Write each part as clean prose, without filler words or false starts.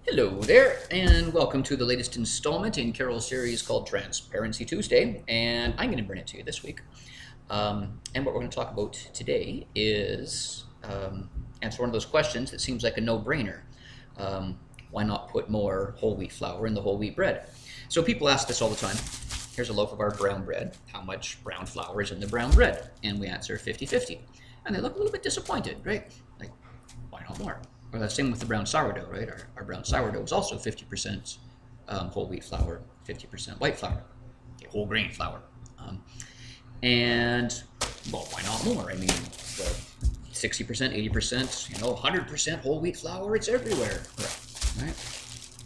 Hello there, and welcome to the latest installment in Carol's series called Transparency Tuesday, and I'm going to bring it to you this week. And what we're going to talk about today is answer one of those questions that seems like a no-brainer. Why not put more whole wheat flour in the whole wheat bread? So people ask this all the time. Here's a loaf of our brown bread. How much brown flour is in the brown bread? And we answer 50-50. And they look a little bit disappointed, right? Like, why not more? Or the same with the brown sourdough, right? Our brown sourdough is also 50% whole wheat flour, 50% white flour, whole grain flour. And, well, why not more? I mean, well, 60%, 80%, 100% whole wheat flour, it's everywhere, right?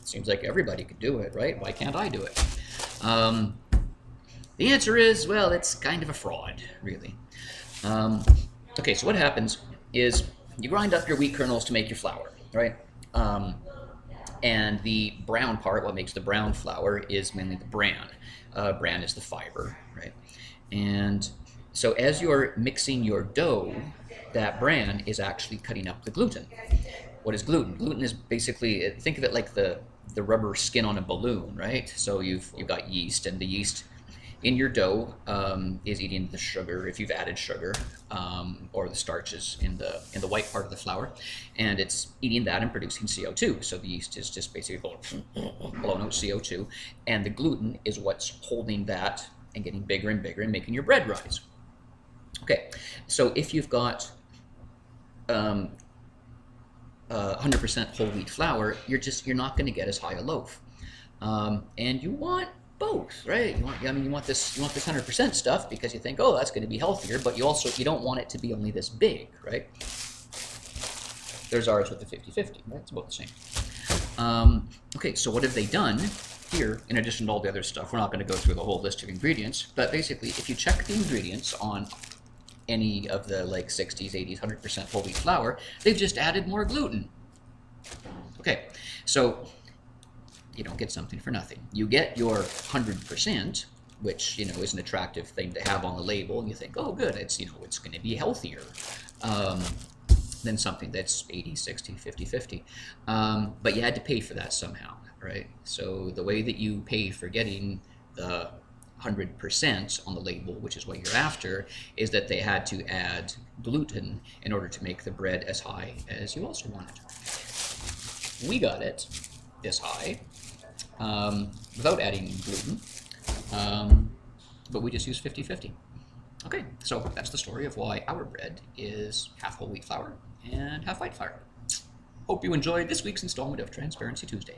Seems like everybody could do it, right? Why can't I do it? The answer is, well, it's kind of a fraud, really. Okay, so what happens is you grind up your wheat kernels to make your flour, right? And the brown part, what makes the brown flour, is mainly the bran. Bran is the fiber, right? And so as you're mixing your dough, that bran is actually cutting up the gluten. What is gluten? Gluten is basically, think of it like the rubber skin on a balloon, right? So you've got yeast, and the yeast in your dough is eating the sugar, if you've added sugar, or the starches in the white part of the flour, and it's eating that and producing CO2. So the yeast is just basically blowing out CO2, and the gluten is what's holding that and getting bigger and bigger and making your bread rise. Okay, so if you've got 100% whole wheat flour, you're not going to get as high a loaf, and you want both, right? You want this 100% stuff because you think, oh, that's going to be healthier, but you don't want it to be only this big, right? There's ours with the 50-50, right? It's about the same. Okay, so what have they done here, in addition to all the other stuff? We're not going to go through the whole list of ingredients, but basically, if you check the ingredients on any of the 60s, 80s, 100% whole wheat flour, they've just added more gluten. Okay, so you don't get something for nothing. You get your 100%, which is an attractive thing to have on the label, and you think, oh, good, it's it's going to be healthier than something that's 80, 60, 50-50. But you had to pay for that somehow, right? So the way that you pay for getting the 100% on the label, which is what you're after, is that they had to add gluten in order to make the bread as high as you also wanted. We got it this high without adding gluten, but we just use 50-50. Okay, so that's the story of why our bread is half whole wheat flour and half white flour. Hope you enjoyed this week's installment of Transparency Tuesday.